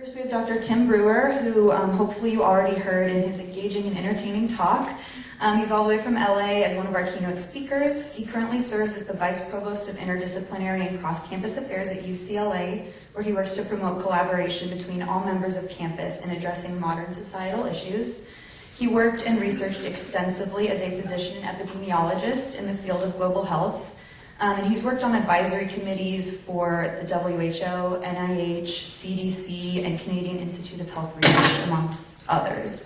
First, we have Dr. Tim Brewer, who hopefully you already heard in his engaging and entertaining talk. He's all the way from LA as one of our keynote speakers. He currently serves as the Vice Provost of Interdisciplinary and Cross-Campus Affairs at UCLA, where he works to promote collaboration between all members of campus in addressing modern societal issues. He worked and researched extensively as a physician and epidemiologist in the field of global health. And he's worked on advisory committees for the WHO, NIH, CDC, and Canadian Institute of Health Research, amongst others.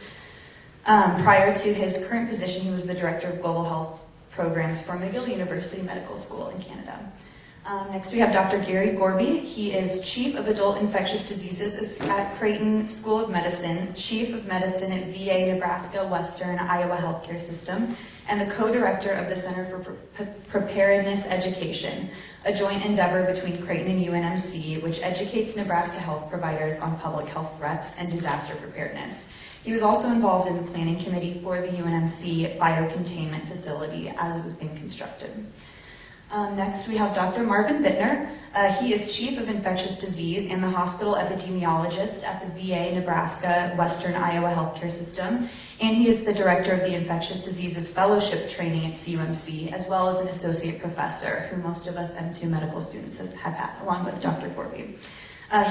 Prior to his current position, he was the Director of Global Health Programs for McGill University Medical School in Canada. Next we have Dr. Gorby. He is Chief of Adult Infectious Diseases at Creighton School of Medicine, Chief of Medicine at VA Nebraska Western Iowa Healthcare System, and the co-director of the Center for Preparedness Education, a joint endeavor between Creighton and UNMC, which educates Nebraska health providers on public health threats and disaster preparedness. He was also involved in the planning committee for the UNMC biocontainment facility as it was being constructed. Next, we have Dr. Marvin Bittner. He is Chief of Infectious Disease and the Hospital Epidemiologist at the VA Nebraska Western Iowa Healthcare System, and he is the Director of the Infectious Diseases Fellowship Training at CUMC, as well as an Associate Professor, who most of us M2 medical students have had, along with Dr. Gorby.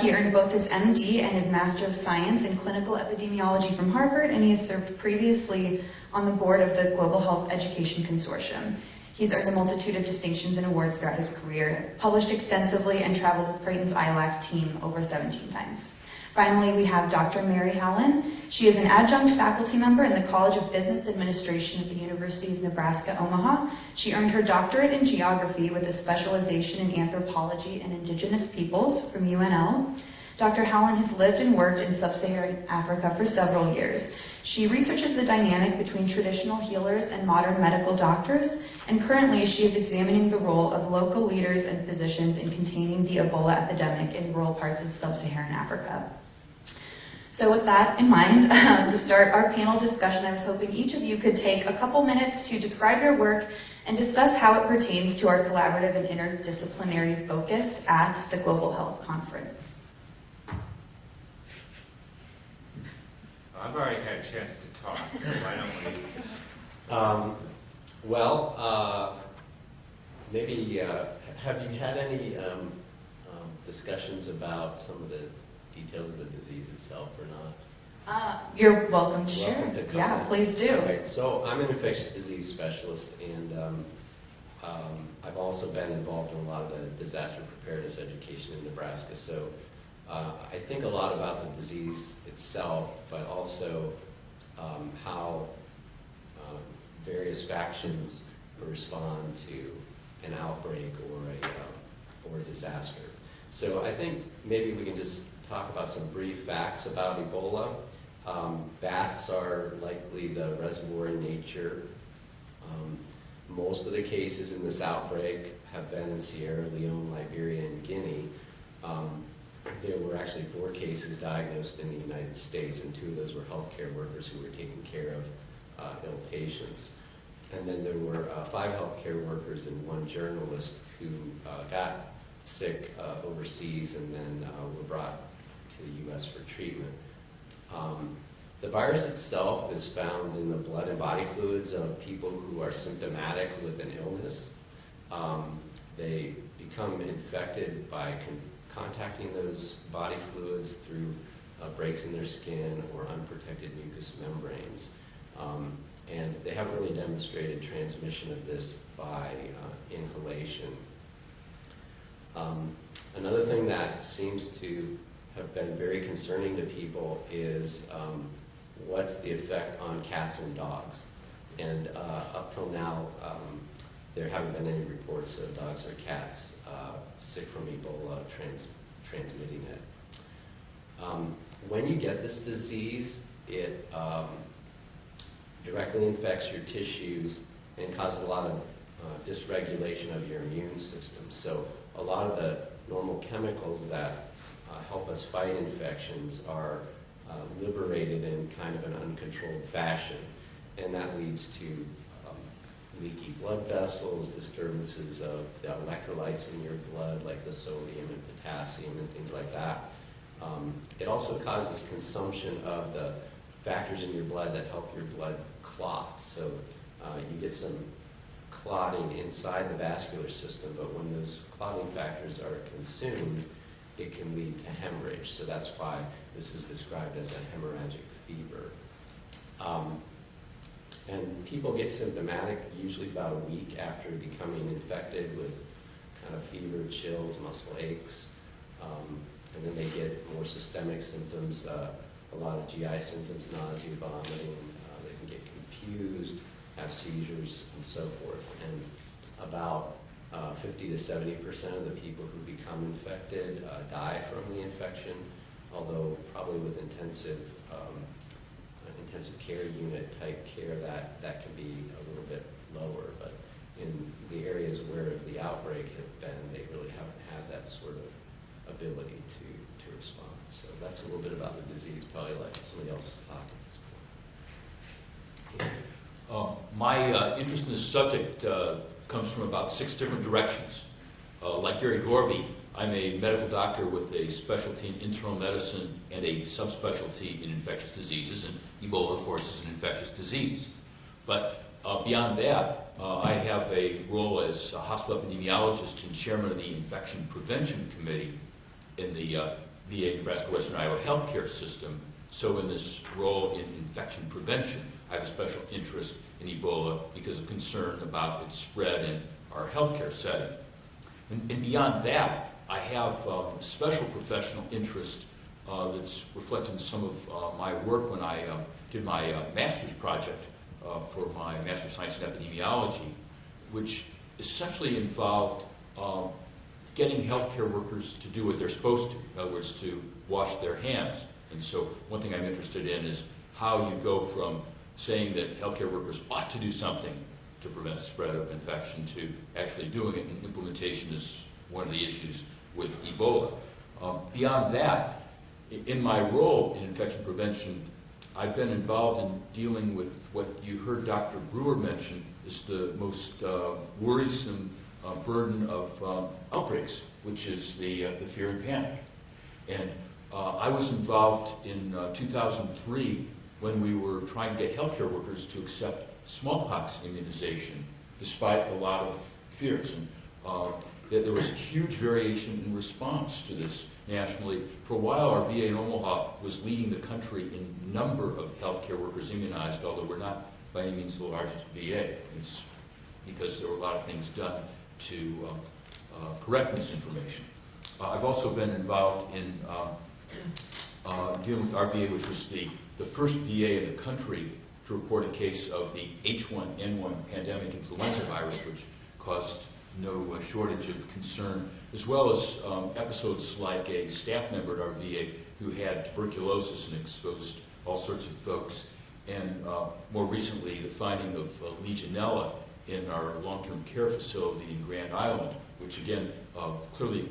He earned both his MD and his Master of Science in Clinical Epidemiology from Harvard, and he has served previously on the board of the Global Health Education Consortium. He's earned a multitude of distinctions and awards throughout his career, published extensively, and traveled with Creighton's ILAC team over 17 times. Finally, we have Dr. Bittner Hallin. She is an adjunct faculty member in the College of Business Administration at the University of Nebraska, Omaha. She earned her doctorate in geography with a specialization in anthropology and indigenous peoples from UNL. Dr. Hallin has lived and worked in sub-Saharan Africa for several years. She researches the dynamic between traditional healers and modern medical doctors, and currently she is examining the role of local leaders and physicians in containing the Ebola epidemic in rural parts of sub-Saharan Africa. So with that in mind, to start our panel discussion, I was hoping each of you could take a couple minutes to describe your work and discuss how it pertains to our collaborative and interdisciplinary focus at the Global Health Conference. I've already had a chance to talk, so why don't we? Maybe have you had any discussions about some of the details of the disease itself or not? You're welcome to share. Welcome to comment. Yeah, please do. Okay, so I'm an infectious disease specialist, and I've also been involved in a lot of the disaster preparedness education in Nebraska. So I think a lot about the disease itself, but also how various factions respond to an outbreak or a disaster. So I think maybe we can just talk about some brief facts about Ebola. Bats are likely the reservoir in nature. Most of the cases in this outbreak have been in Sierra Leone, Liberia, and Guinea. There were actually 4 cases diagnosed in the United States, and 2 of those were healthcare workers who were taking care of ill patients. And then there were 5 healthcare workers and 1 journalist who got sick overseas and then were brought to the U.S. for treatment. The virus itself is found in the blood and body fluids of people who are symptomatic with an illness. They become infected by contacting those body fluids through breaks in their skin or unprotected mucous membranes. And they haven't really demonstrated transmission of this by inhalation. Another thing that seems to have been very concerning to people is what's the effect on cats and dogs. And up till now, there haven't been any reports of dogs or cats sick from Ebola transmitting it. When you get this disease, it directly infects your tissues and causes a lot of dysregulation of your immune system. So a lot of the normal chemicals that help us fight infections are liberated in kind of an uncontrolled fashion, and that leads to leaky blood vessels, disturbances of the electrolytes in your blood, like the sodium and potassium and things like that. It also causes consumption of the factors in your blood that help your blood clot. So you get some clotting inside the vascular system, but when those clotting factors are consumed, it can lead to hemorrhage. So that's why this is described as a hemorrhagic fever. And people get symptomatic usually about a week after becoming infected with kind of fever, chills, muscle aches. And then they get more systemic symptoms, a lot of GI symptoms, nausea, vomiting. They can get confused, have seizures, and so forth. And about 50 to 70% of the people who become infected die from the infection, although probably with intensive care unit type care that can be a little bit lower. But in the areas where the outbreak has been, they really haven't had that sort of ability to respond. So that's a little bit about the disease. Probably let somebody else talk at this point. My interest in this subject comes from about 6 different directions. Like Gary Gorby, I'm a medical doctor with a specialty in internal medicine and a subspecialty in infectious diseases, and Ebola, of course, is an infectious disease. But beyond that, I have a role as a hospital epidemiologist and chairman of the Infection Prevention Committee in the VA Nebraska Western Iowa healthcare system. So in this role in infection prevention, I have a special interest in Ebola because of concern about its spread in our healthcare setting. And beyond that, I have special professional interest that's reflected in some of my work when I did my master's project for my Master of Science in Epidemiology, which essentially involved getting healthcare workers to do what they're supposed to, in other words, to wash their hands. And so one thing I'm interested in is how you go from saying that healthcare workers ought to do something to prevent the spread of infection to actually doing it, and implementation is one of the issues with Ebola. Beyond that, in my role in infection prevention, I've been involved in dealing with what you heard Dr. Brewer mention is the most worrisome burden of outbreaks, which is the fear and panic. And I was involved in 2003 when we were trying to get healthcare workers to accept smallpox immunization, despite a lot of fears. And there was a huge variation in response to this nationally. For a while, our VA in Omaha was leading the country in number of healthcare workers immunized, although we're not by any means the largest VA. It's because there were a lot of things done to correct misinformation. I've also been involved in dealing with our VA, which was the first VA in the country to report a case of the H1N1 pandemic influenza virus, which caused no shortage of concern, as well as episodes like a staff member at our VA who had tuberculosis and exposed all sorts of folks, and more recently the finding of Legionella in our long-term care facility in Grand Island, which again, clearly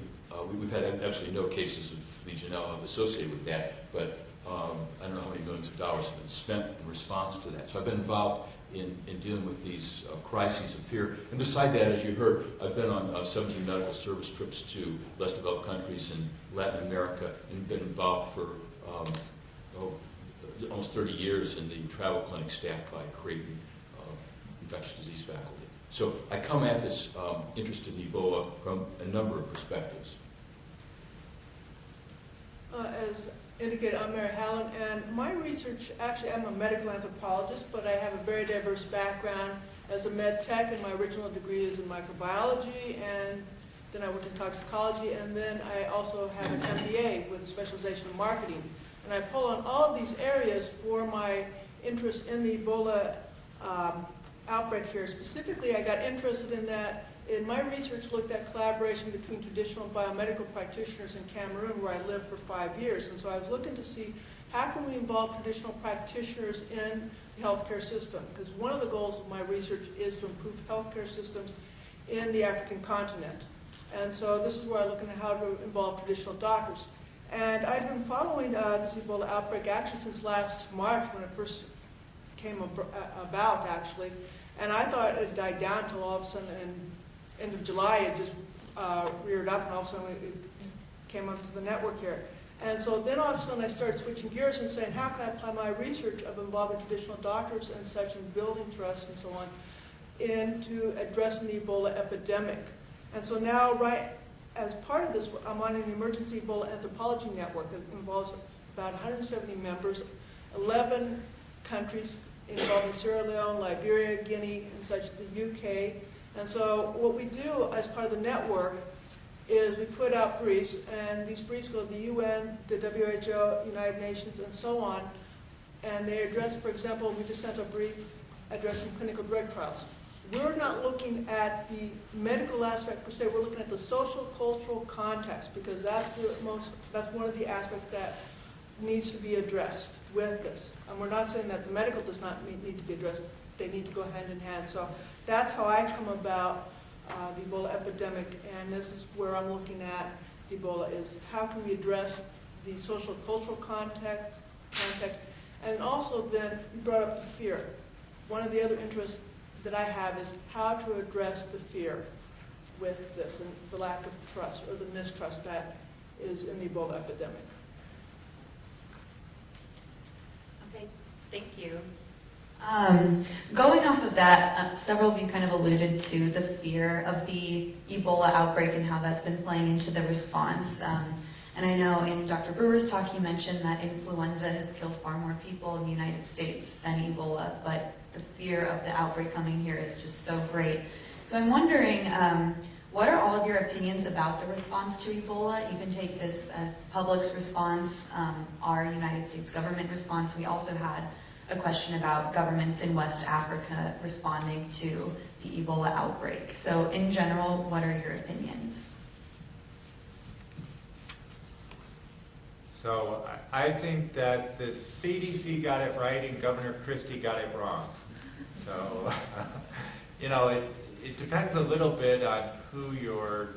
we've had absolutely no cases of Legionella associated with that, but I don't know how many millions of dollars have been spent in response to that. So I've been involved in dealing with these crises of fear. And beside that, as you heard, I've been on 17 medical service trips to less developed countries in Latin America and been involved for almost 30 years in the travel clinic staffed by Creighton infectious disease faculty. So I come at this interest in Ebola from a number of perspectives. As indicated, I'm Bittner Hallin, and my research, actually I'm a medical anthropologist, but I have a very diverse background as a med tech, and my original degree is in microbiology, and then I worked in toxicology, and then I also have an MBA with a specialization in marketing. And I pull on all of these areas for my interest in the Ebola outbreak here. Specifically, I got interested in that. In my research, looked at collaboration between traditional biomedical practitioners in Cameroon, where I lived for 5 years. And so I was looking to see how can we involve traditional practitioners in the healthcare system, because one of the goals of my research is to improve healthcare systems in the African continent. And so this is where I'm looking at how to involve traditional doctors. And I've been following this Ebola outbreak actually since last March, when it first came about, actually. And I thought it died down until all of a sudden in end of July, it just reared up, and all of a sudden it came onto the network here. And so then all of a sudden I started switching gears and saying, how can I apply my research of involving traditional doctors and such in building trust and so on into addressing the Ebola epidemic. And so now, right as part of this, I'm on an emergency Ebola anthropology network that involves about 170 members, 11 countries involving Sierra Leone, Liberia, Guinea, and such, the UK. And so what we do as part of the network is we put out briefs, and these briefs go to the UN, the WHO, United Nations, and so on. And they address, for example, we just sent a brief addressing clinical drug trials. We're not looking at the medical aspect per se, we're looking at the social cultural context, because that's one of the aspects that needs to be addressed with this. And we're not saying that the medical does not need to be addressed, they need to go hand in hand. So that's how I come about the Ebola epidemic, and this is where I'm looking at Ebola, is how can we address the social cultural context, and also then you brought up the fear. One of the other interests that I have is how to address the fear with this and the lack of trust or the mistrust that is in the Ebola epidemic. Okay, thank you. Going off of that, several of you kind of alluded to the fear of the Ebola outbreak and how that's been playing into the response. And I know in Dr. Brewer's talk he mentioned that influenza has killed far more people in the United States than Ebola, but the fear of the outbreak coming here is just so great. So I'm wondering, what are all of your opinions about the response to Ebola? You can take this as public's response, our United States government response. We also had a question about governments in West Africa responding to the Ebola outbreak. So in general, what are your opinions? So I think that the CDC got it right and Governor Christie got it wrong. So, you know, it depends a little bit on who you're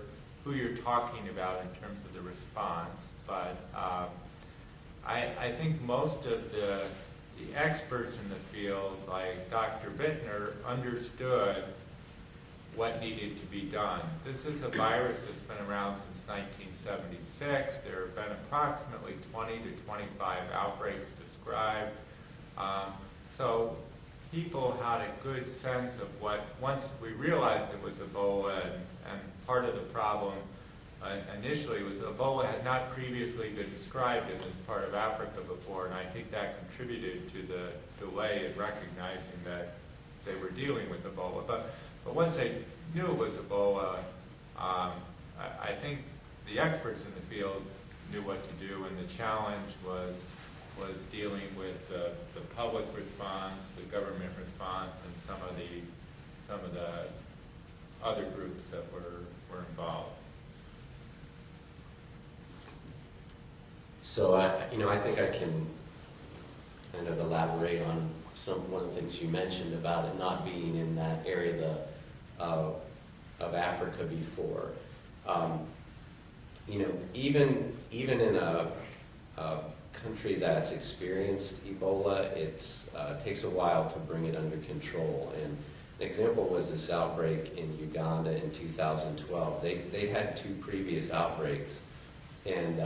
talking about in terms of the response, but I think most of the experts in the field, like Dr. Bittner, understood what needed to be done. This is a virus that's been around since 1976. There have been approximately 20 to 25 outbreaks described. So people had a good sense of what, once we realized it was Ebola, and part of the problem initially was Ebola had not previously been described in this part of Africa before, and I think that contributed to the delay in recognizing that they were dealing with Ebola. But once they knew it was Ebola, I think the experts in the field knew what to do, and the challenge was dealing with the public response, the government response, and some of the other groups that were involved. So I think I can kind of elaborate on one of the things you mentioned about it not being in that area of Africa before. Even in a country that's experienced Ebola, it takes a while to bring it under control. And an example was this outbreak in Uganda in 2012. They had 2 previous outbreaks, and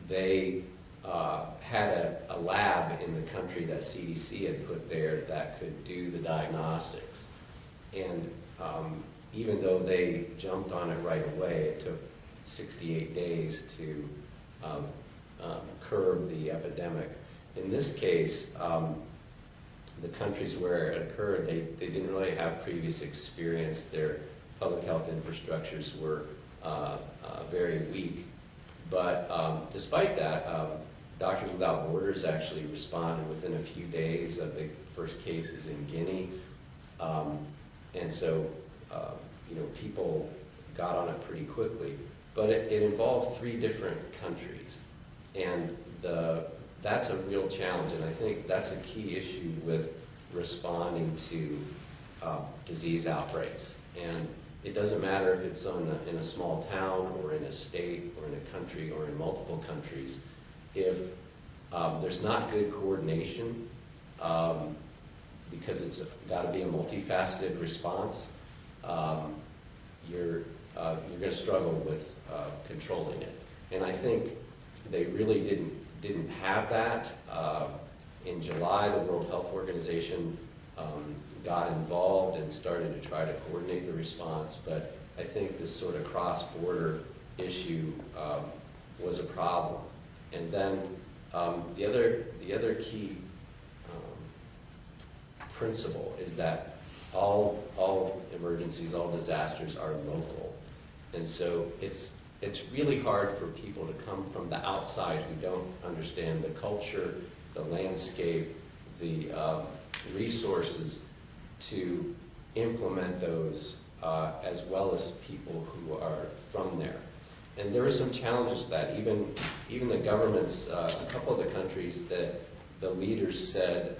they had a lab in the country that CDC had put there that could do the diagnostics. And even though they jumped on it right away, it took 68 days to curb the epidemic. In this case, the countries where it occurred, they didn't really have previous experience. Their public health infrastructures were very weak. But despite that, Doctors Without Borders actually responded within a few days of the first cases in Guinea. And so, people got on it pretty quickly. But it involved 3 different countries. And that's a real challenge, and I think that's a key issue with responding to disease outbreaks. And it doesn't matter if it's in a small town or in a state or in a country or in multiple countries. If there's not good coordination, because it's got to be a multifaceted response, you're going to struggle with controlling it. And I think they really didn't have that. In July, the World Health Organization got involved and started to try to coordinate the response, but I think this sort of cross-border issue was a problem. And then the other key principle is that all emergencies, all disasters are local. And so it's really hard for people to come from the outside who don't understand the culture, the landscape, the resources to implement those as well as people who are from there. And there are some challenges to that. Even the governments, a couple of the countries that the leaders said,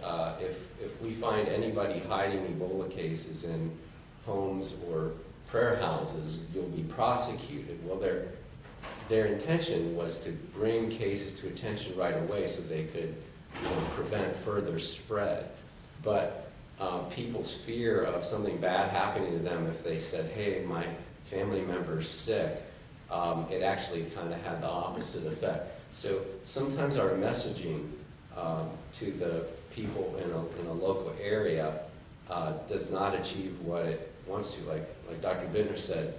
if we find anybody hiding Ebola cases in homes or prayer houses, you'll be prosecuted. Well, their intention was to bring cases to attention right away so they could prevent further spread. But people's fear of something bad happening to them if they said, hey, my family member's sick, it actually kind of had the opposite effect. So sometimes our messaging to the people in a local area does not achieve what it wants to. Like Dr. Bittner said,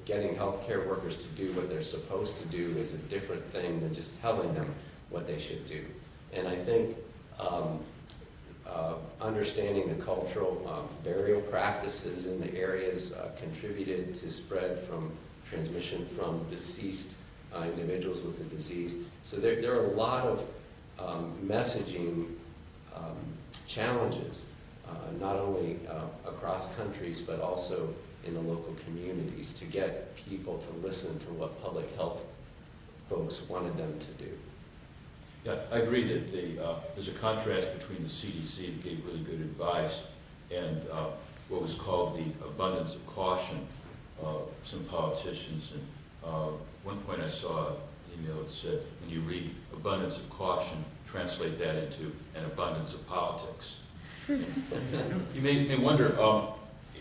getting healthcare workers to do what they're supposed to do is a different thing than just telling them what they should do. And I think understanding the cultural burial practices in the areas contributed to spread from transmission from deceased individuals with the disease. So there are a lot of messaging challenges, not only across countries but also in the local communities, to get people to listen to what public health folks wanted them to do. Yeah, I agree that there's a contrast between the CDC that gave really good advice and what was called the abundance of caution of some politicians. And one point I saw an email that said, when you read abundance of caution, translate that into an abundance of politics. You may wonder,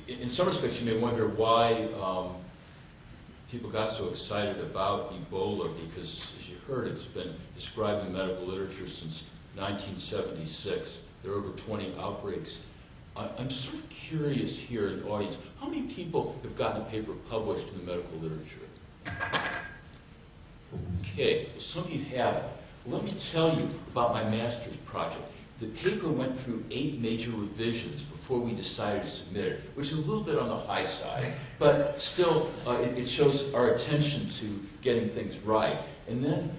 in some respects you may wonder why people got so excited about Ebola, because, as you heard, it's been described in medical literature since 1976. There are over 20 outbreaks. I'm sort of curious here in the audience, how many people have gotten a paper published in the medical literature? Okay, well, some of you have. Let me tell you about my master's project. The paper went through 8 major revisions before we decided to submit it, which is a little bit on the high side, but still it shows our attention to getting things right. And then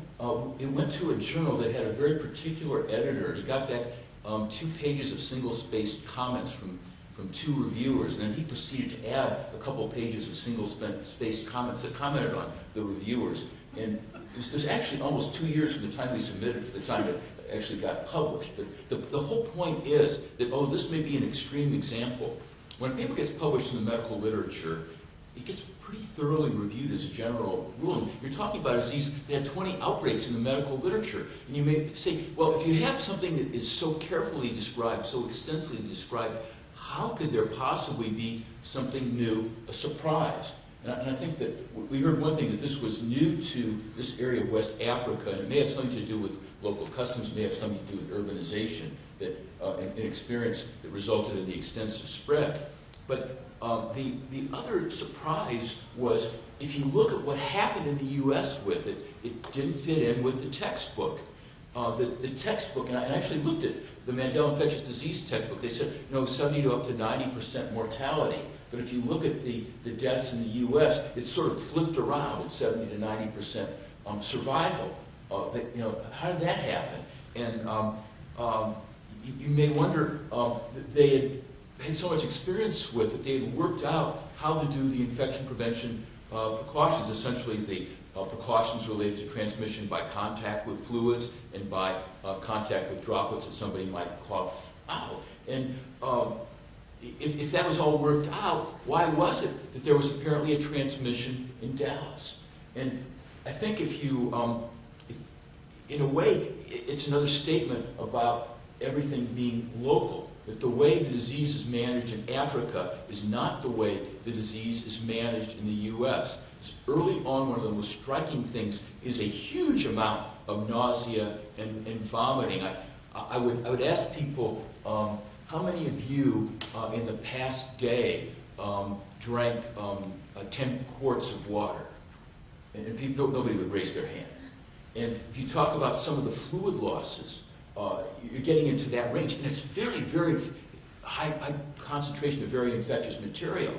it went to a journal that had a very particular editor. He got back 2 pages of single-spaced comments from 2 reviewers, and then he proceeded to add a couple pages of single-spaced comments that commented on the reviewers. And it was actually almost 2 years from the time we submitted to the time it actually got published. But the whole point is that, this may be an extreme example. When a paper gets published in the medical literature, it gets pretty thoroughly reviewed as a general rule. And you're talking about a disease that had 20 outbreaks in the medical literature. And you may say, well, if you have something that is so carefully described, so extensively described, how could there possibly be something new, a surprise? And I think that we heard one thing, that this was new to this area of West Africa, and it may have something to do with local customs, it may have something to do with urbanization, that an experience that resulted in the extensive spread. But the other surprise was, if you look at what happened in the U.S. with it, it didn't fit in with the textbook. The textbook, and I actually looked at the Mandela Infectious Disease textbook, they said, 70 to up to 90% mortality. But if you look at the deaths in the U.S., it's sort of flipped around at 70 to 90% survival. How did that happen? And you may wonder, they had so much experience with it, they had worked out how to do the infection prevention precautions, essentially the precautions related to transmission by contact with fluids and by contact with droplets that somebody might cough out. And if that was all worked out, why was it that there was apparently a transmission in Dallas? And I think if you, in a way, it's another statement about everything being local, that the way the disease is managed in Africa is not the way the disease is managed in the U.S. Early on, one of the most striking things is a huge amount of nausea and vomiting. I would ask people, how many of you in the past day drank 10 quarts of water? And people, nobody would raise their hand. And if you talk about some of the fluid losses, you're getting into that range, and it's very, very high concentration of very infectious material.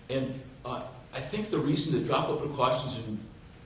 And I think the reason that drop-up precautions and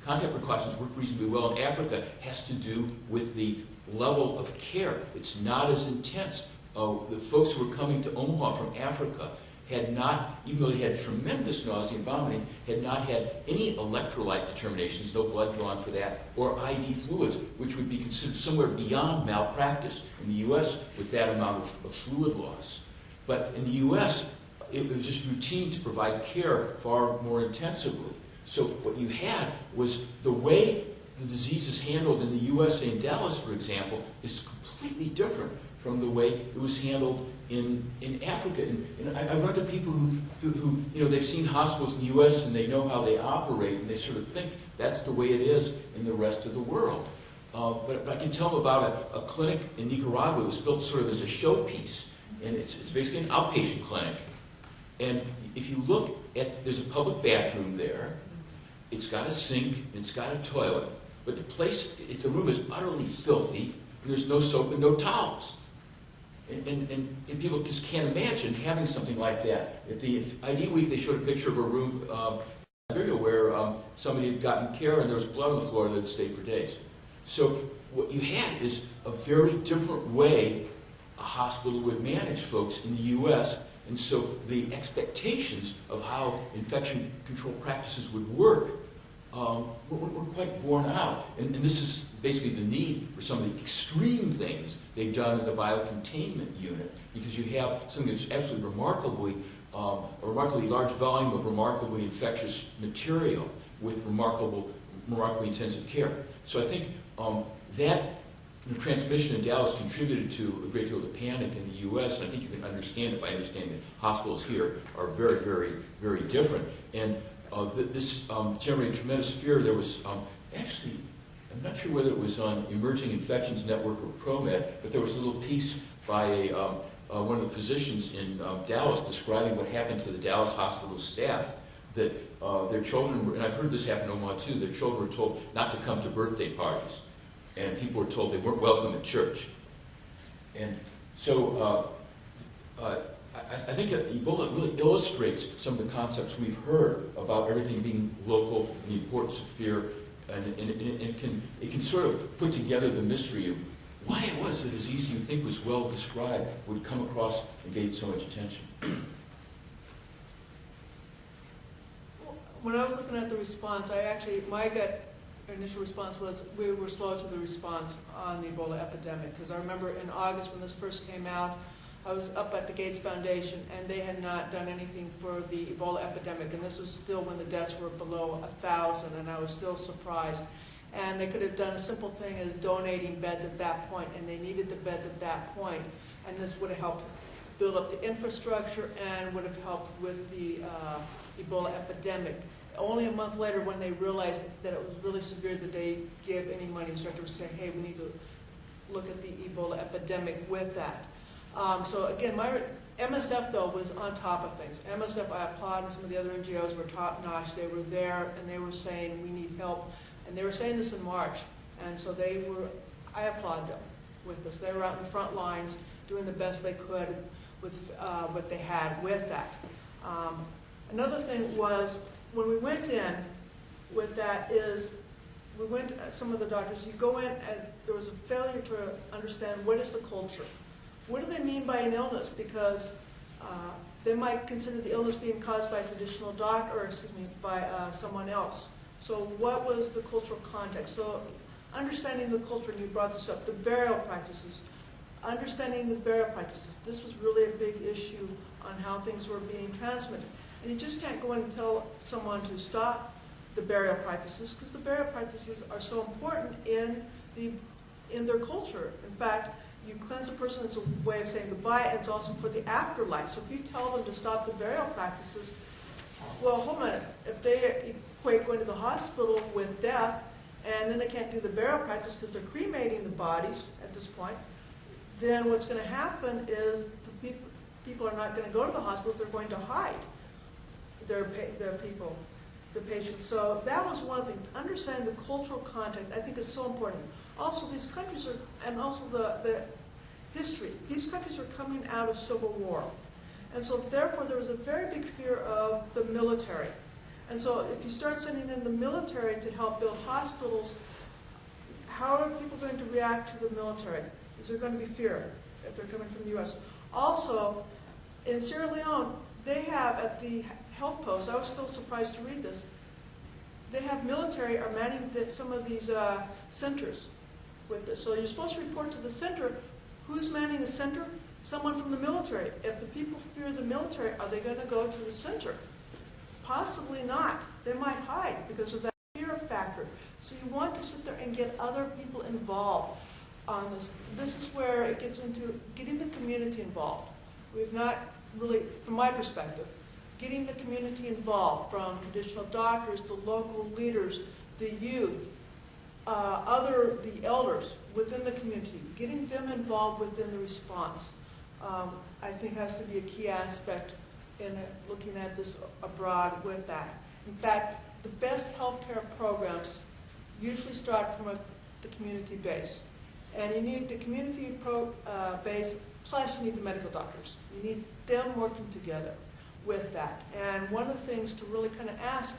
contact precautions work reasonably well in Africa has to do with the level of care. It's not as intense. The folks who were coming to Omaha from Africa had not, even though they had tremendous nausea and vomiting, had not had any electrolyte determinations, no blood drawn for that, or IV fluids, which would be considered somewhere beyond malpractice in the U.S. with that amount of fluid loss. But in the U.S., it was just routine to provide care far more intensively. So what you had was the way the disease is handled in the U.S., in Dallas, for example, is completely different from the way it was handled in Africa. And I run to people who you know, they've seen hospitals in the U.S. and they know how they operate, and they sort of think that's the way it is in the rest of the world. But I can tell them about a clinic in Nicaragua that was built sort of as a showpiece, and it's basically an outpatient clinic. And if you look at, there's a public bathroom there, it's got a sink, and it's got a toilet, but the room is utterly filthy, and there's no soap and no towels. And people just can't imagine having something like that. At the ID Week, they showed a picture of a room in Nigeria where somebody had gotten care and there was blood on the floor that had stayed for days. So what you had is a very different way a hospital would manage folks in the U.S., and so the expectations of how infection control practices would work were quite borne out. And this is basically the need for some of the extreme things they've done in the biocontainment unit, because you have something that's absolutely remarkably, a remarkably large volume of remarkably infectious material with remarkably intensive care. So I think that transmission in Dallas contributed to a great deal of the panic in the U.S., and I think you can understand it by understanding that hospitals here are very, very, very different. And this generated tremendous fear. There was actually, I'm not sure whether it was on Emerging Infections Network or ProMed, but there was a little piece by one of the physicians in Dallas describing what happened to the Dallas hospital staff, that their children were, and I've heard this happen in Omaha too, their children were told not to come to birthday parties, and people were told they weren't welcome at church. And so I think that Ebola really illustrates some of the concepts we've heard about everything being local and the importance of fear, and it can sort of put together the mystery of why it was the disease you think was well described would come across and gain so much attention. When I was looking at the response, my gut initial response was we were slow to the response on the Ebola epidemic, because I remember in August when this first came out, I was up at the Gates Foundation, and they had not done anything for the Ebola epidemic, and this was still when the deaths were below 1,000, and I was still surprised. And they could have done a simple thing as donating beds at that point, and they needed the beds at that point, and this would have helped build up the infrastructure and would have helped with the Ebola epidemic. Only a month later, when they realized that it was really severe, that they gave any money and started to say, hey, we need to look at the Ebola epidemic with that. So again, my MSF, though, was on top of things. MSF, I applaud, and some of the other NGOs were top-notch. They were there, and they were saying, we need help. And they were saying this in March. And so I applaud them with this. They were out in the front lines doing the best they could with what they had with that. Another thing was, when we went in with that is, we went, some of the doctors, you go in and there was a failure to understand what is the culture. What do they mean by an illness? Because they might consider the illness being caused by a traditional doctor, or by someone else. So what was the cultural context? So understanding the culture, and you brought this up, the burial practices. Understanding the burial practices. This was really a big issue on how things were being transmitted. And you just can't go in and tell someone to stop the burial practices, because the burial practices are so important in their culture. In fact, you cleanse a person, it's a way of saying goodbye, and it's also for the afterlife. So if you tell them to stop the burial practices, well, hold on a minute. If they equate going to the hospital with death, and then they can't do the burial practice because they're cremating the bodies at this point, then what's going to happen is the people are not going to go to the hospitals, they're going to hide their people, the patients. So that was one thing. Understanding the cultural context, I think, is so important. Also, these countries are, and also the history, these countries are coming out of civil war. And so therefore there was a very big fear of the military. And so if you start sending in the military to help build hospitals, how are people going to react to the military? Is there going to be fear if they're coming from the U.S.? Also, in Sierra Leone, they have at the health posts, I was still surprised to read this, they have military are manning some of these centers with this. So you're supposed to report to the center. Who's manning the center? Someone from the military. If the people fear the military, are they going to go to the center? Possibly not. They might hide because of that fear factor. So you want to sit there and get other people involved on this. This is where it gets into getting the community involved. We've not really, from my perspective, getting the community involved, from traditional doctors, the local leaders, the youth, the elders within the community, getting them involved within the response, I think has to be a key aspect in looking at this abroad with that. In fact, the best healthcare programs usually start from the community base. And you need the community base, plus you need the medical doctors. You need them working together with that. And one of the things to really kind of ask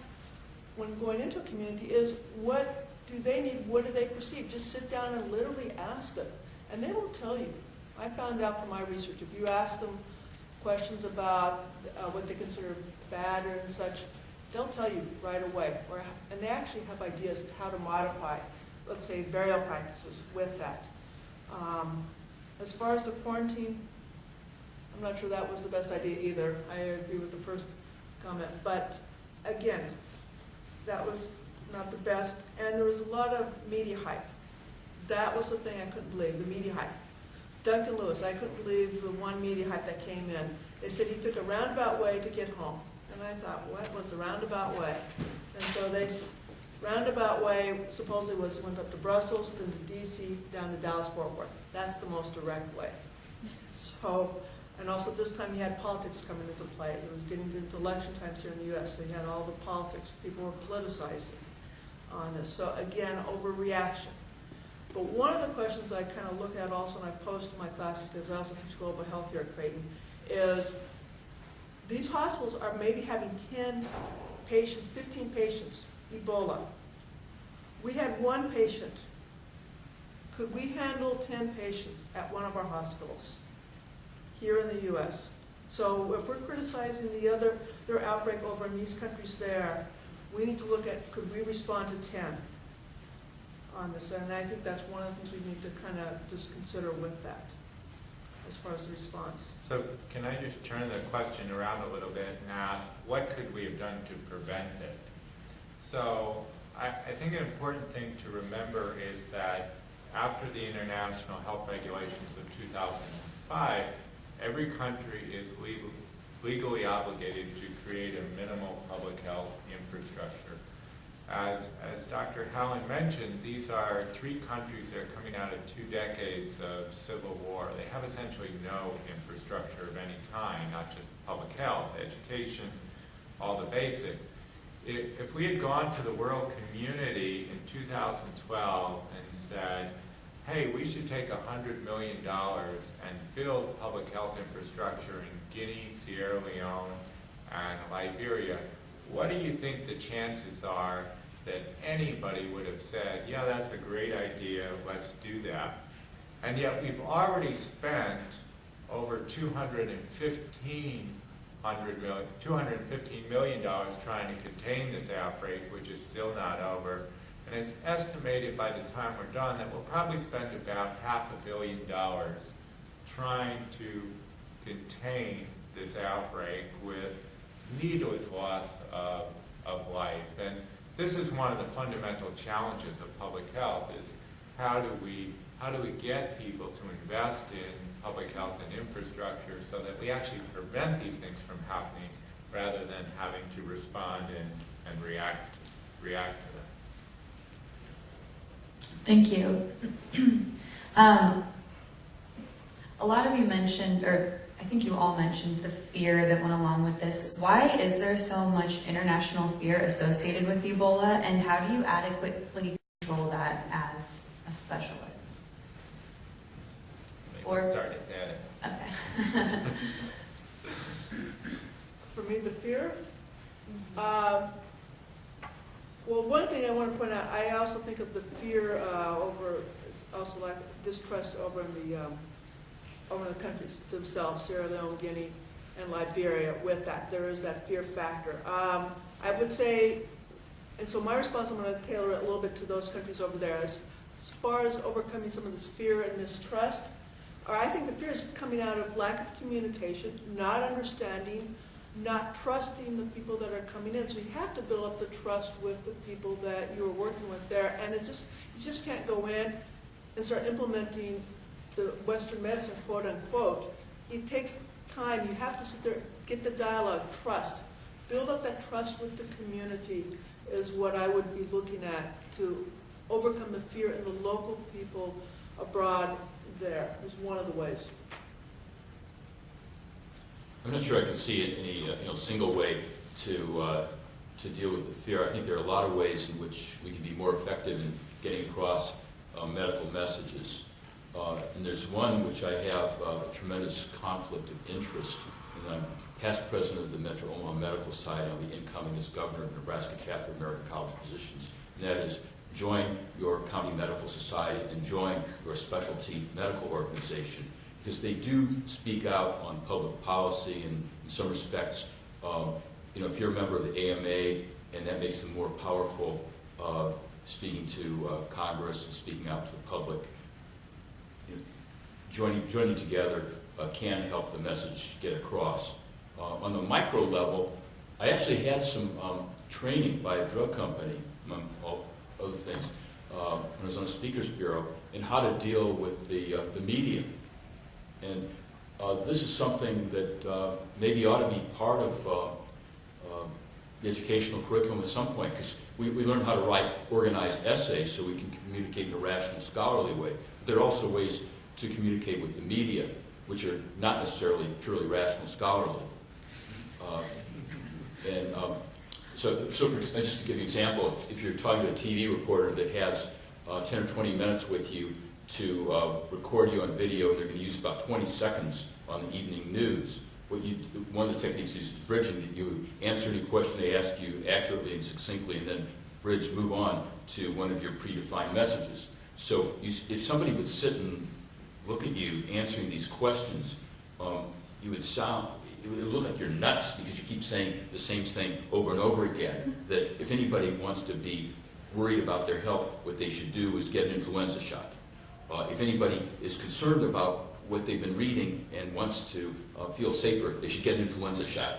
when going into a community is, what do they need? What do they perceive? Just sit down and literally ask them. And they will tell you. I found out from my research, if you ask them questions about what they consider bad and such, they'll tell you right away. And they actually have ideas of how to modify, let's say, burial practices with that. As far as the quarantine, I'm not sure that was the best idea either. I agree with the first comment. But again, that was not the best. And there was a lot of media hype. That was the thing I couldn't believe, the media hype. Duncan Lewis, I couldn't believe the one media hype that came in. They said he took a roundabout way to get home. And I thought, what was the roundabout way? And so roundabout way supposedly went up to Brussels, then to D.C., down to Dallas-Fort Worth. That's the most direct way. So, and also this time he had politics coming into play. It was getting into election times here in the U.S., so he had all the politics. People were politicizing on this. So again, overreaction. But one of the questions I kind of look at also, and I post in my classes because I also teach global health here at Creighton, is these hospitals are maybe having 10 patients, 15 patients, Ebola. We had one patient. Could we handle 10 patients at one of our hospitals here in the U.S.? So if we're criticizing their outbreak over in these countries there, we need to look at, could we respond to 10 on this? And I think that's one of the things we need to kind of just consider with that as far as the response. So can I just turn the question around a little bit and ask, what could we have done to prevent it? So I think an important thing to remember is that after the international health regulations of 2005, every country is legally obligated to create a minimal public health infrastructure. As Dr. Hallin mentioned, these are 3 countries that are coming out of 2 decades of civil war. They have essentially no infrastructure of any kind, not just public health, education, all the basics. If we had gone to the world community in 2012 and said, hey, we should take $100 million and build public health infrastructure in Guinea, Sierra Leone, and Liberia, what do you think the chances are that anybody would have said, yeah, that's a great idea, let's do that? And yet we've already spent over $215 million trying to contain this outbreak, which is still not over. And it's estimated by the time we're done that we'll probably spend about $500 million trying to contain this outbreak with needless loss of life. And this is one of the fundamental challenges of public health, is how do we get people to invest in public health and infrastructure so that we actually prevent these things from happening rather than having to respond and react to them. Thank you. A lot of you mentioned, or I think you all mentioned, the fear that went along with this. Why is there so much international fear associated with Ebola, and how do you adequately control that as a specialist? Maybe we'll start at that. Okay. For me, the fear? Well, one thing I want to point out, I also think of the fear over, also like distrust over in the countries themselves, Sierra Leone, Guinea, and Liberia. With that, there is that fear factor. I would say, and so my response, I'm going to tailor it a little bit to those countries over there. As far as overcoming some of this fear and mistrust, or I think the fear is coming out of lack of communication, not understanding, not trusting the people that are coming in. So you have to build up the trust with the people that you're working with there. And you just can't go in and start implementing the Western medicine, quote unquote. It takes time. You have to sit there, get the dialogue, trust. Build up that trust with the community is what I would be looking at to overcome the fear in the local people abroad there is one of the ways. I'm not sure I can see any single way to deal with the fear. I think there are a lot of ways in which we can be more effective in getting across medical messages. And there's one which I have a tremendous conflict of interest. And I'm past president of the Metro Omaha Medical Society. I'll be incoming as governor of Nebraska Chapter of American College of Physicians. And that is, join your county medical society and join your specialty medical organization. Because they do speak out on public policy, and in some respects, if you're a member of the AMA, and that makes them more powerful speaking to Congress and speaking out to the public, joining together can help the message get across. On the micro level, I actually had some training by a drug company, among all other things, when I was on the Speakers Bureau, in how to deal with the media. And this is something that maybe ought to be part of the educational curriculum at some point, because we learn how to write organized essays so we can communicate in a rational, scholarly way. But there are also ways to communicate with the media, which are not necessarily purely rational, scholarly. So just to give you an example, if you're talking to a TV reporter that has 10 or 20 minutes with you to record you on video, and they're going to use about 20 seconds on the evening news, one of the techniques is bridging, that you answer any question they ask you accurately and succinctly, and then move on to one of your predefined messages. So if somebody would sit and look at you answering these questions, it would look like you're nuts, because you keep saying the same thing over and over again. That if anybody wants to be worried about their health, what they should do is get an influenza shot. If anybody is concerned about what they've been reading and wants to feel safer, they should get an influenza shot.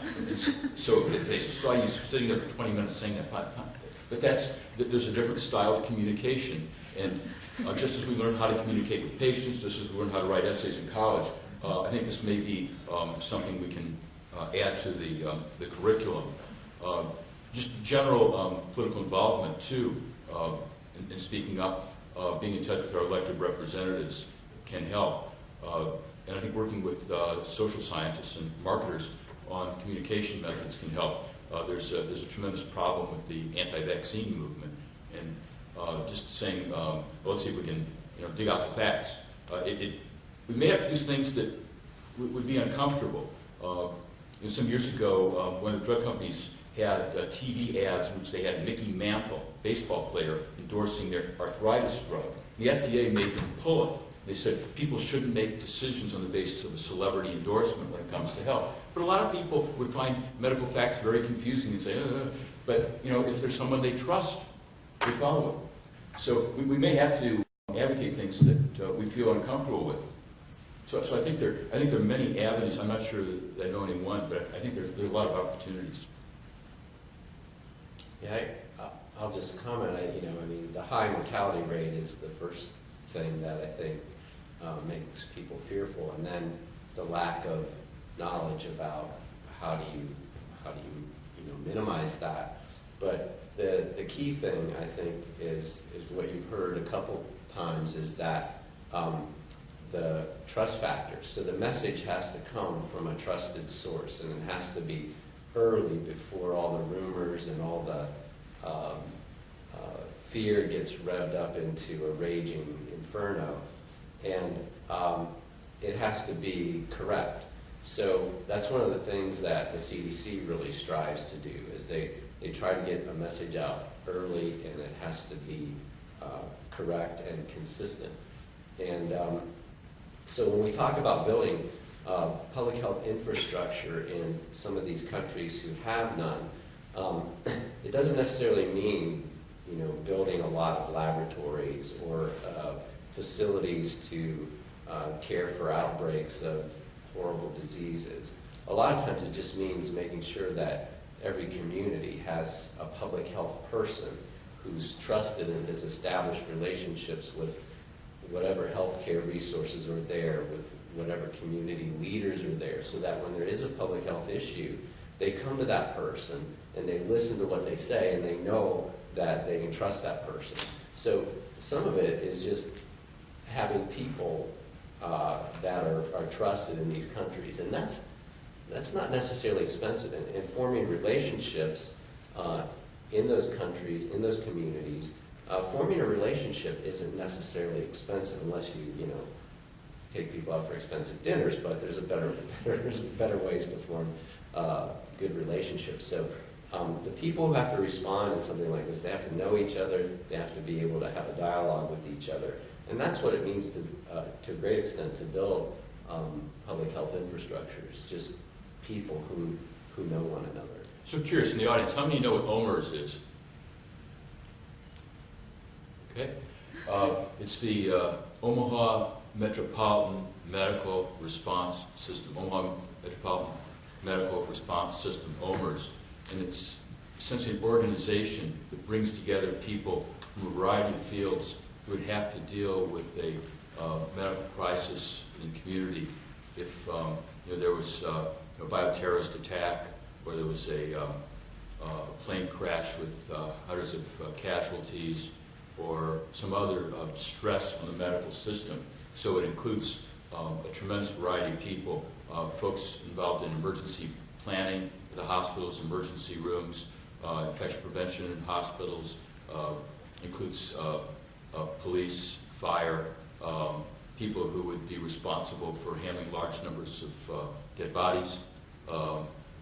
So if they saw you sitting there for 20 minutes saying that, but there's a different style of communication. And just as we learn how to communicate with patients, just as we learn how to write essays in college, I think this may be something we can add to the curriculum. Just general political involvement, too, in speaking up, being in touch with our elected representatives can help. And I think working with social scientists and marketers on communication methods can help. There's a tremendous problem with the anti-vaccine movement, and just saying, well, let's see if we can dig out the facts. We may have to do things that would be uncomfortable. Some years ago, one of the drug companies had TV ads in which they had Mickey Mantle, baseball player, endorsing their arthritis drug. The FDA made them pull it. They said people shouldn't make decisions on the basis of a celebrity endorsement when it comes to health. But a lot of people would find medical facts very confusing and say, but if there's someone they trust, they follow it. So we may have to advocate things that we feel uncomfortable with. So I think there are many avenues. I'm not sure that I know any one, but I think there are a lot of opportunities. Yeah, I'll just comment. The high mortality rate is the first thing that I think makes people fearful, and then the lack of knowledge about how do you minimize that. But the key thing, I think, is what you've heard a couple times is that the trust factor. So the message has to come from a trusted source, and it has to be early before all the rumors and all the fear gets revved up into a raging inferno. And it has to be correct. So that's one of the things that the CDC really strives to do, is they try to get a message out early, and it has to be correct and consistent. And so when we talk about building public health infrastructure in some of these countries who have none, it doesn't necessarily mean, you know, building a lot of laboratories or facilities to care for outbreaks of horrible diseases. A lot of times it just means making sure that every community has a public health person who's trusted and has established relationships with whatever healthcare resources are there, with whatever community leaders are there, so that when there is a public health issue, they come to that person and they listen to what they say, and they know that they can trust that person. So some of it is just having people that are trusted in these countries, and that's not necessarily expensive. And forming relationships in those countries, in those communities, forming a relationship isn't necessarily expensive unless you know, take people out for expensive dinners. But there's better ways to form good relationships. So the people who have to respond in something like this, they have to know each other. They have to be able to have a dialogue with each other. And that's what it means to a great extent to build public health infrastructures, just people who know one another. So curious, in the audience, how many know what OMERS is? Okay. It's the Omaha Metropolitan Medical Response System, Omaha Metropolitan Medical Response System, OMERS. And it's essentially an organization that brings together people from a variety of fields who would have to deal with a medical crisis in the community if you know, there was a bioterrorist attack, or there was a plane crash with hundreds of casualties, or some other stress on the medical system. So it includes a tremendous variety of people, folks involved in emergency planning, the hospitals, emergency rooms, infection prevention in hospitals, includes police, fire, people who would be responsible for handling large numbers of dead bodies,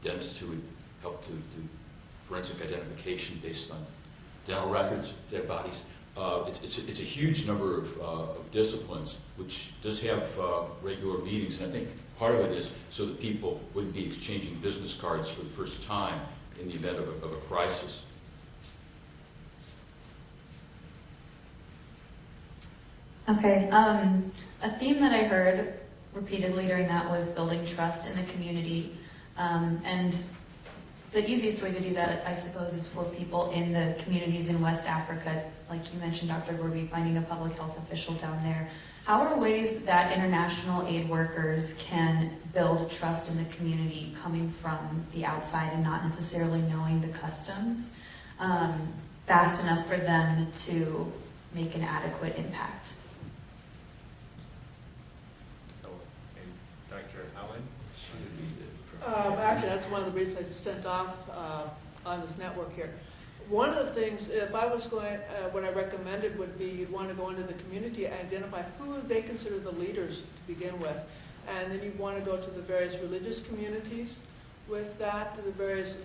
dentists who would help to do forensic identification based on dental records of dead bodies. It's a huge number of disciplines, which does have regular meetings, and I think part of it is so that people wouldn't be exchanging business cards for the first time in the event of a crisis. Okay. A theme that I heard repeatedly during that was building trust in the community. And the easiest way to do that, I suppose, is for people in the communities in West Africa, like you mentioned, Dr. Gorby, finding a public health official down there. How are ways that international aid workers can build trust in the community coming from the outside and not necessarily knowing the customs fast enough for them to make an adequate impact? Dr. Hallin? Actually, that's one of the reasons I sent off on this network here. One of the things, if I was going, what I recommended would be you'd want to go into the community and identify who they consider the leaders to begin with. And then you'd want to go to the various religious communities with that, to the various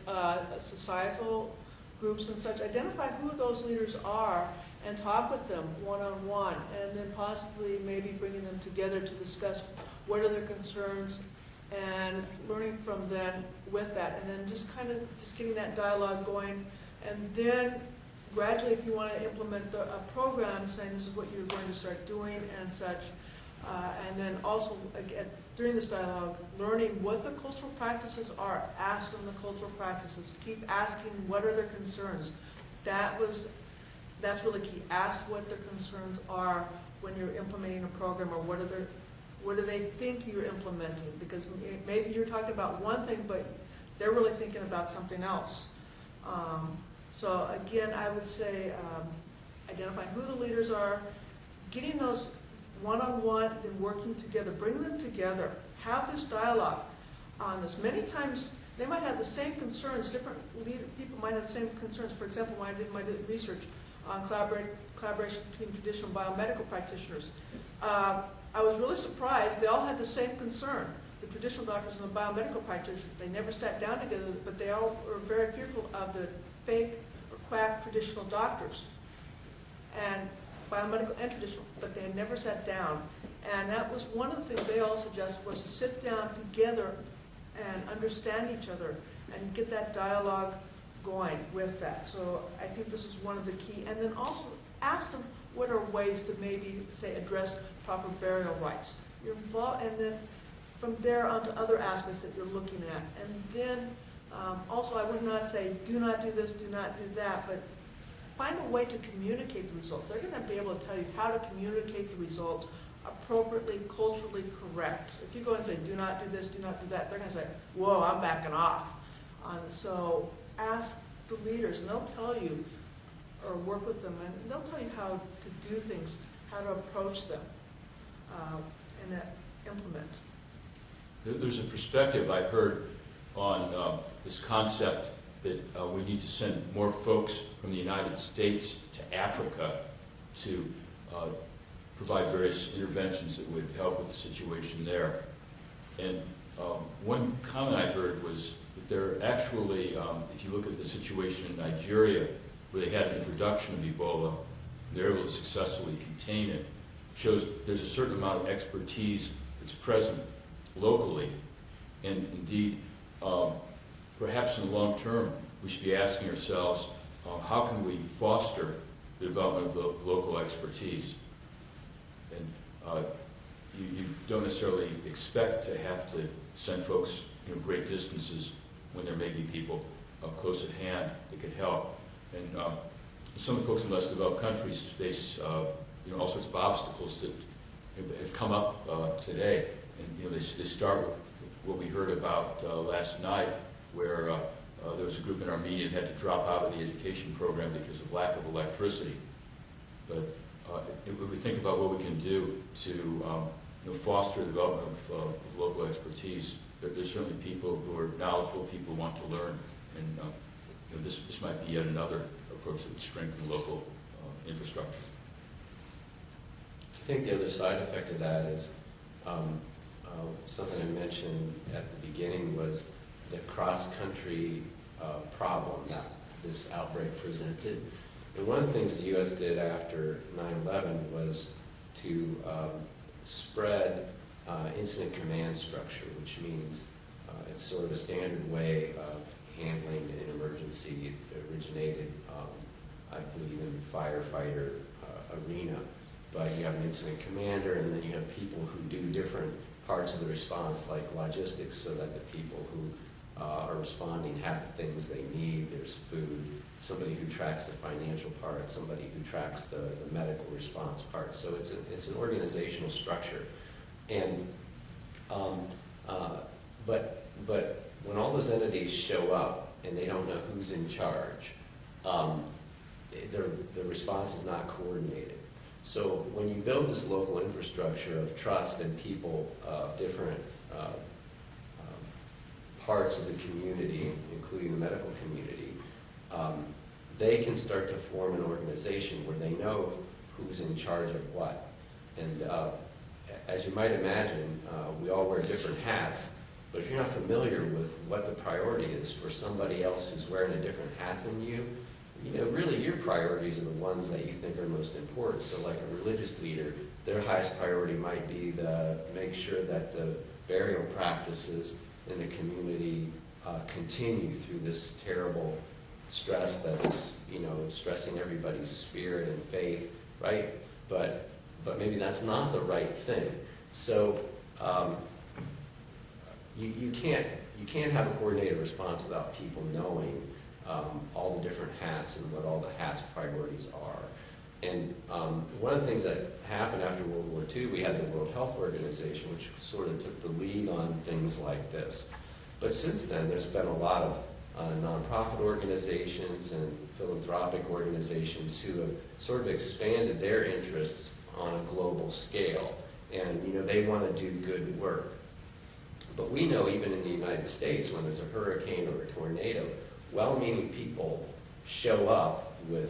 societal groups and such. Identify who those leaders are and talk with them one-on-one, and then possibly maybe bringing them together to discuss what are their concerns and learning from them with that, and then just getting that dialogue going. And then gradually, if you want to implement a program saying this is what you're going to start doing and such, and then also, again, during this dialogue, learning what the cultural practices are. Ask them the cultural practices. Keep asking what are their concerns. That's really key. Ask what their concerns are when you're implementing a program, or what do they think you're implementing? Because maybe you're talking about one thing, but they're really thinking about something else. So again, I would say identify who the leaders are, getting those one-on-one and working together, bring them together, have this dialogue on this. Many times they might have the same concerns, different people might have the same concerns. For example, when I did my research on collaboration between traditional biomedical practitioners, I was really surprised they all had the same concern. The traditional doctors and the biomedical practitioners, they never sat down together, but they all were very fearful of the fake or quack traditional doctors, and biomedical and traditional, but they had never sat down. And that was one of the things they all suggested, was to sit down together and understand each other and get that dialogue going with that. So I think this is one of the key. And then also ask them what are ways to maybe, say, address proper burial rights. You're involved, and then from there on to other aspects that you're looking at. And then also I would not say, do not do this, do not do that, but find a way to communicate the results. They're going to be able to tell you how to communicate the results appropriately, culturally correct. If you go and say, do not do this, do not do that, they're going to say, whoa, I'm backing off. So ask the leaders, and they'll tell you, or work with them, and they'll tell you how to do things, how to approach them, and implement. There's a perspective I've heard on this concept that we need to send more folks from the United States to Africa to provide various interventions that would help with the situation there. And one comment I heard was that there actually, if you look at the situation in Nigeria, where they had an introduction of Ebola, they're able to successfully contain it, shows there's a certain amount of expertise that's present locally. And indeed, perhaps in the long term, we should be asking ourselves, how can we foster the development of the local expertise? And you don't necessarily expect to have to send folks great distances when there may be people close at hand that could help. And some of the folks in less developed countries face all sorts of obstacles that have come up today. And they start with what we heard about last night, where there was a group in Armenia that had to drop out of the education program because of lack of electricity. But if we think about what we can do to foster the development of local expertise, there's certainly people who are knowledgeable, people who want to learn, and this might be yet another approach that would strengthen local infrastructure. I think the other side effect of that is something I mentioned at the beginning was the cross-country problem that this outbreak presented. And one of the things the U.S. did after 9/11 was to spread incident command structure, which means it's sort of a standard way of handling an emergency. It originated, I believe, in the firefighter arena. But you have an incident commander, and then you have people who do different parts of the response, like logistics, so that the people who are responding have the things they need. There's food, somebody who tracks the financial part, somebody who tracks the medical response part. So it's an organizational structure. And but when all those entities show up and they don't know who's in charge, the response is not coordinated. So when you build this local infrastructure of trust and people of different parts of the community, including the medical community, they can start to form an organization where they know who's in charge of what. And as you might imagine, we all wear different hats, but if you're not familiar with what the priority is for somebody else who's wearing a different hat than you, really your priorities are the ones that you think are most important. So like a religious leader, their highest priority might be to make sure that the burial practices in the community continue through this terrible stress that's, stressing everybody's spirit and faith, right? But maybe that's not the right thing. So you can't have a coordinated response without people knowing all the different hats and what all the hats' priorities are. And one of the things that happened after World War II, we had the World Health Organization, which sort of took the lead on things like this. But since then, there's been a lot of nonprofit organizations and philanthropic organizations who have sort of expanded their interests on a global scale. And, they want to do good work. But we know even in the United States, when there's a hurricane or a tornado, well-meaning people show up with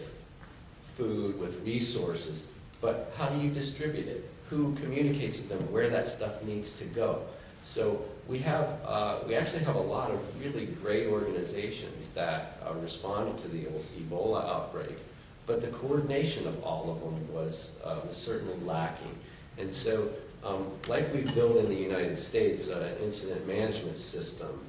food, with resources, but how do you distribute it? Who communicates to them where that stuff needs to go? So we actually have a lot of really great organizations that responded to the Ebola outbreak, but the coordination of all of them was certainly lacking. And so, like we've built in the United States an incident management system,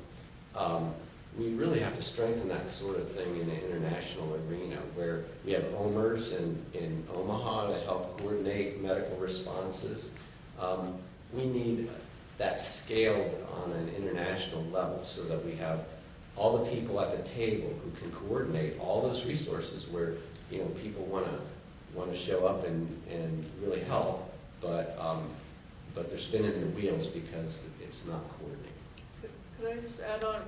we really have to strengthen that sort of thing in the international arena, where we have OMERS in Omaha to help coordinate medical responses. We need that scaled on an international level so that we have all the people at the table who can coordinate all those resources where people want to show up and really help, but they're spinning their wheels because it's not coordinated. Could I just add on?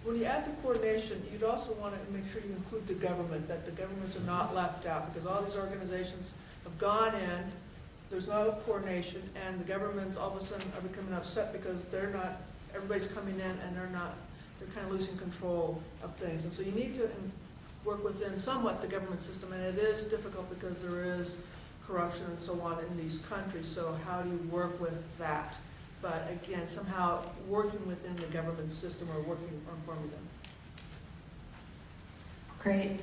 When you add the coordination, you'd also want to make sure you include the government, that the governments are not left out, because all these organizations have gone in, there's no coordination, and the governments all of a sudden are becoming upset because everybody's coming in and they're kind of losing control of things. And so you need to work within somewhat the government system, and it is difficult because there is corruption and so on in these countries, so how do you work with that? But again, somehow working within the government system or working on forming them. Great.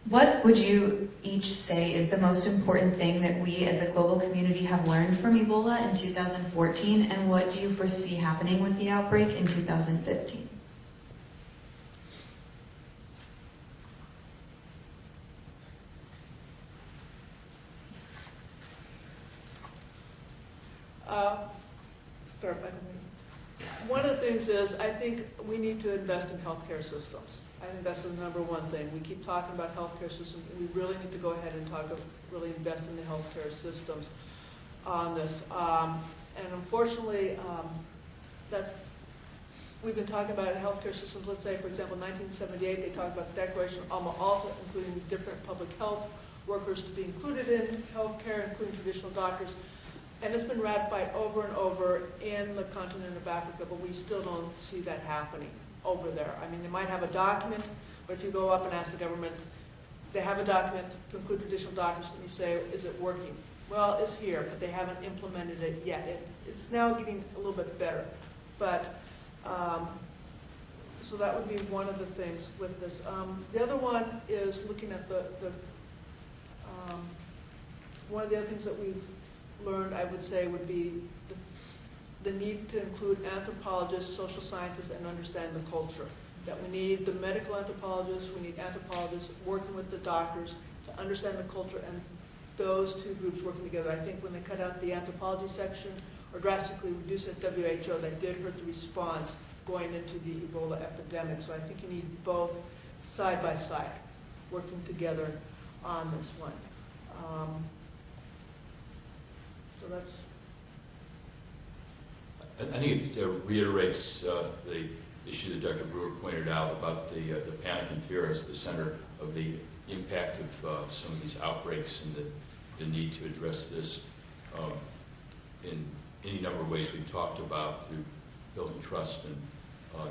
What would you each say is the most important thing that we as a global community have learned from Ebola in 2014, and what do you foresee happening with the outbreak in 2015? One of the things is, I think we need to invest in healthcare systems. I think that's the number one thing. We keep talking about healthcare systems. We really need to go ahead and really invest in the healthcare systems on this. And unfortunately, we've been talking about healthcare systems. Let's say, for example, in 1978, they talked about the Declaration of Alma Ata, including different public health workers to be included in healthcare, including traditional doctors. And it's been ratified over and over in the continent of Africa, but we still don't see that happening over there. I mean, they might have a document, but if you go up and ask the government, they have a document to include traditional doctors, and you say, is it working? Well, it's here, but they haven't implemented it yet. It's now getting a little bit better. But, so that would be one of the things with this. The other one is looking at one of the other things that we've learned, I would say, would be the need to include anthropologists, social scientists, and understand the culture. That we need the medical anthropologists, we need anthropologists working with the doctors to understand the culture, and those two groups working together. I think when they cut out the anthropology section or drastically reduced at WHO, that did hurt the response going into the Ebola epidemic. So I think you need both side by side working together on this one. So that's. I think it reiterates the issue that Dr. Brewer pointed out about the panic and fear as the center of the impact of some of these outbreaks, and the need to address this in any number of ways we've talked about through building trust and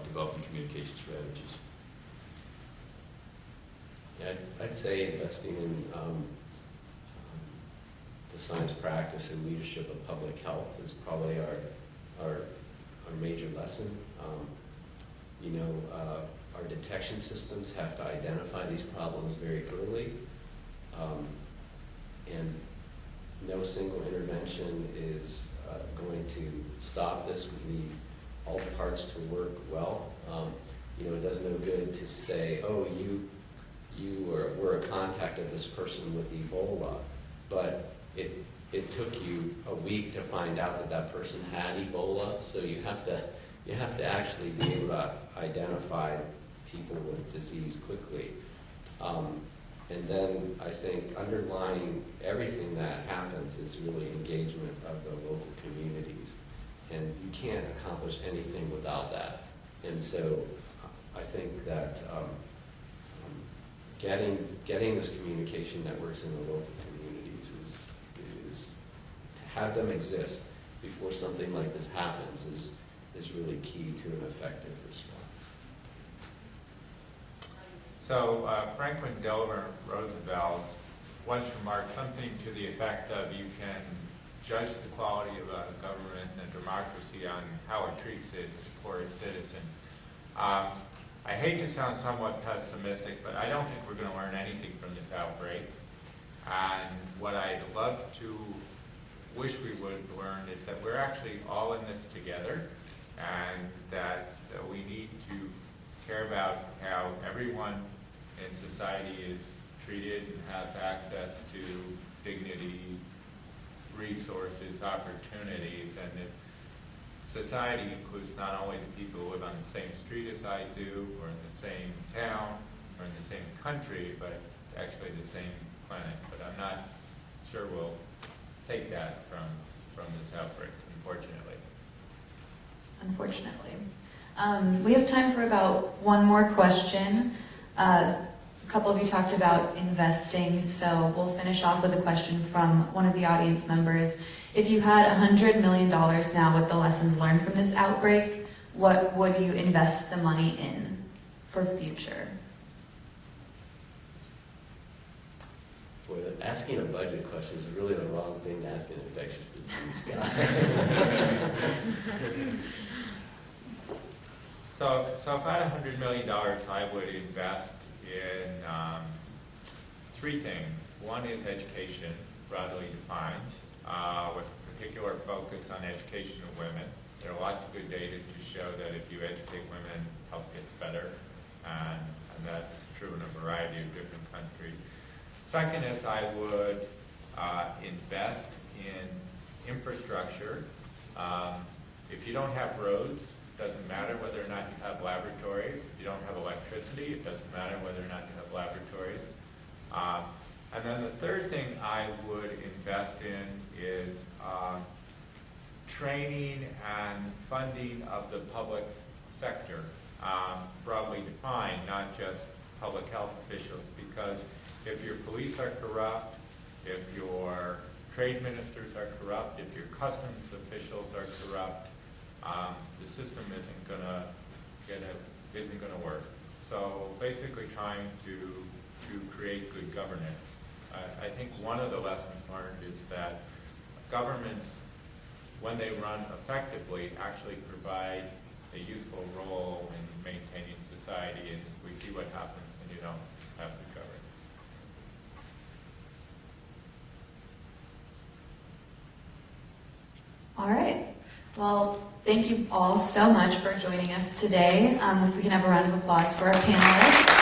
developing communication strategies. Yeah, I'd say investing in the science practice and leadership of public health is probably our major lesson. Our detection systems have to identify these problems very early, and no single intervention is going to stop this. We need all the parts to work well. It does no good to say, oh, you were a contact of this person with Ebola, but it took you a week to find out that person had Ebola. So you have to actually be able to identify people with disease quickly. And then I think underlying everything that happens is really engagement of the local communities. And you can't accomplish anything without that. And so I think that getting those communication networks in the local communities have them exist before something like this happens is really key to an effective response. So Franklin Delano Roosevelt once remarked something to the effect of you can judge the quality of a government and a democracy on how it treats its poorest citizen. I hate to sound somewhat pessimistic, but I don't think we're going to learn anything from this outbreak. And what I'd love to wish we would learn is that we're actually all in this together, and that we need to care about how everyone in society is treated and has access to dignity, resources, opportunities, and that society includes not only the people who live on the same street as I do, or in the same town, or in the same country, but actually the same planet. But I'm not sure we'll take that from this outbreak, unfortunately. Unfortunately. We have time for about one more question. A couple of you talked about investing, so we'll finish off with a question from one of the audience members. If you had $100 million now with the lessons learned from this outbreak, what would you invest the money in for future? Boy, asking a budget question is really the wrong thing to ask an infectious disease guy. So if I had $100 million, I would invest in three things. One is education, broadly defined, with a particular focus on education of women. There are lots of good data to show that if you educate women, health gets better, and that's true in a variety of different countries. Second is I would invest in infrastructure. If you don't have roads, it doesn't matter whether or not you have laboratories. If you don't have electricity, it doesn't matter whether or not you have laboratories. And then the third thing I would invest in is training and funding of the public sector, broadly defined, not just public health officials, because if your police are corrupt, if your trade ministers are corrupt, if your customs officials are corrupt, the system isn't going to work. So basically trying to create good governance. I think one of the lessons learned is that governments, when they run effectively, actually provide a useful role in maintaining society, and we see what happens when you don't have good governance. All right. Well, thank you all so much for joining us today. If we can have a round of applause for our panelists.